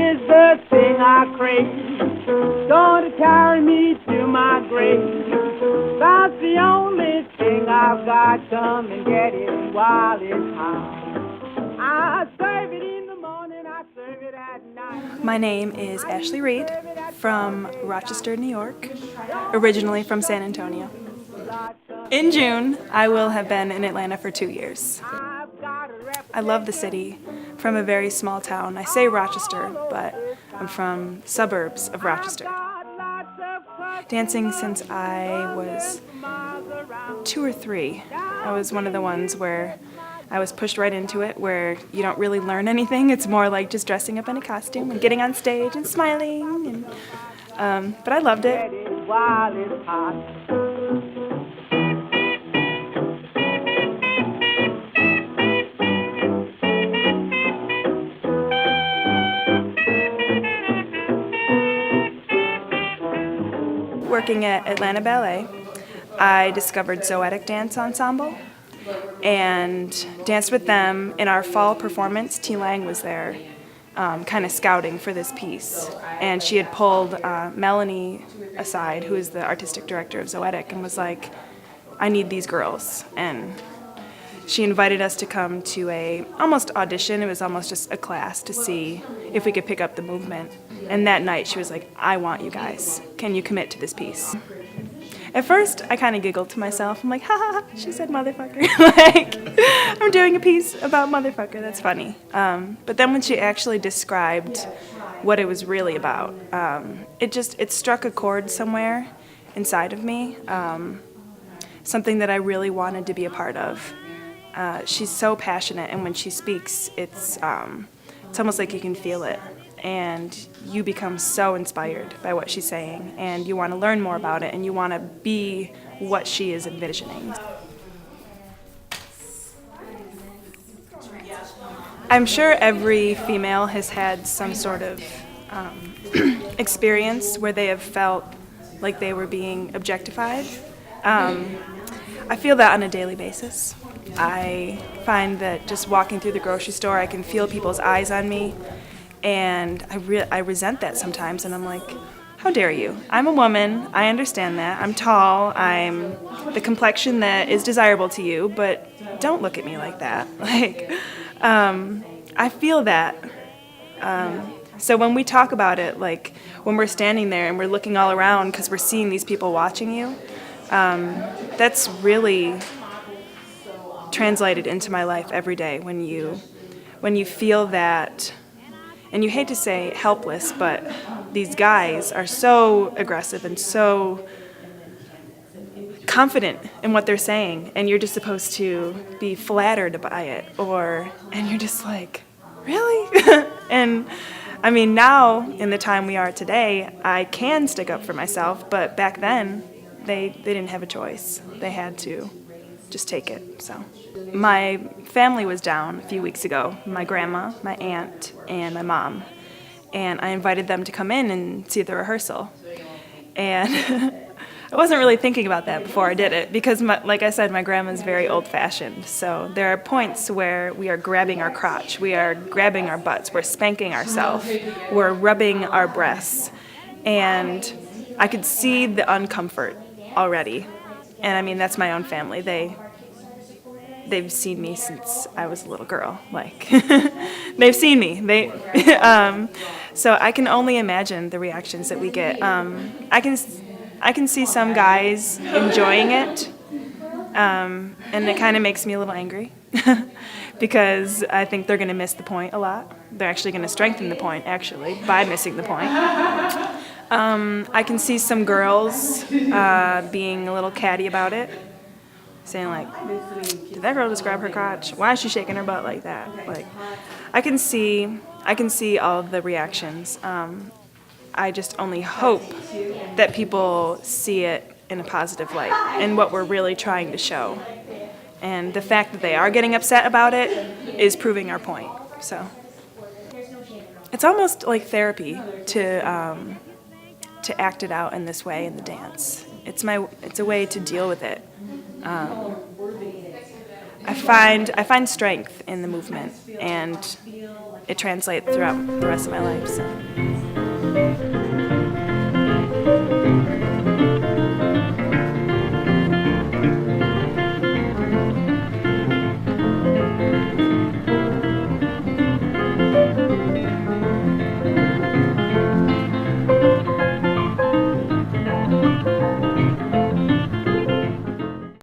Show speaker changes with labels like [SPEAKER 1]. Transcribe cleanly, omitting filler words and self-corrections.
[SPEAKER 1] is the thing I crave, going to carry me to my grave. That's the only thing I've got, come and get it while it's hot. I serve it in the morning, I serve it at night.
[SPEAKER 2] My name is Ashley Reid from Rochester, New York, originally from San Antonio. In June, I will have been in Atlanta for 2 years. I love the city. From a very small town. I say Rochester, but I'm from suburbs of Rochester. Dancing since I was 2 or 3. I was one of the ones where I was pushed right into it, where you don't really learn anything. It's more like just dressing up in a costume and getting on stage and smiling. But I loved it. Working at Atlanta Ballet, I discovered Zoetic Dance Ensemble and danced with them in our fall performance. T. Lang was there kind of scouting for this piece, and she had pulled Melanie aside, who is the artistic director of Zoetic, and was like, I need these girls. And she invited us to come to a almost audition. It was almost just a class to see if we could pick up the movement. And that night she was like, I want you guys. Can you commit to this piece? At first I kind of giggled to myself. I'm like, ha ha, she said motherfucker. Like, I'm doing a piece about motherfucker. That's funny. But then when she actually described what it was really about, it struck a chord somewhere inside of me. Something that I really wanted to be a part of. She's so passionate, and when she speaks, it's almost like you can feel it, and you become so inspired by what she's saying, and you want to learn more about it, and you want to be what she is envisioning. I'm sure every female has had some sort of experience where they have felt like they were being objectified. I feel that on a daily basis. I find that just walking through the grocery store, I can feel people's eyes on me, and I resent that sometimes, and I'm like, how dare you? I'm a woman, I understand that, I'm tall, I'm the complexion that is desirable to you, but don't look at me like that. Like, I feel that. So when we talk about it, like when we're standing there and we're looking all around because we're seeing these people watching you, that's really translated into my life every day when you feel that, and you hate to say helpless, but these guys are so aggressive and so confident in what they're saying, and you're just supposed to be flattered by it, and you're just like, really? And I mean, now in the time we are today, I can stick up for myself, but back then they didn't have a choice. They had to just take it. So my family was down a few weeks ago, my grandma, my aunt, and my mom, and I invited them to come in and see the rehearsal. And I wasn't really thinking about that before I did it because, like I said, my grandma's very old-fashioned. So there are points where we are grabbing our crotch, we are grabbing our butts, we're spanking ourselves, we're rubbing our breasts, and I could see the uncomfort already. And I mean, that's my own family. They've seen me since I was a little girl. Like, they've seen me. So I can only imagine the reactions that we get. I can see some guys enjoying it, and it kind of makes me a little angry because I think they're going to miss the point a lot. They're actually going to strengthen the point, actually, by missing the point. I can see some girls being a little catty about it, saying like, did that girl just grab her crotch? Why is she shaking her butt like that? Like, I can see all the reactions. I just only hope that people see it in a positive light and what we're really trying to show. And the fact that they are getting upset about it is proving our point. So it's almost like therapy to act it out in this way in the dance. It's a way to deal with it. I find strength in the movement, and it translates throughout the rest of my life. So.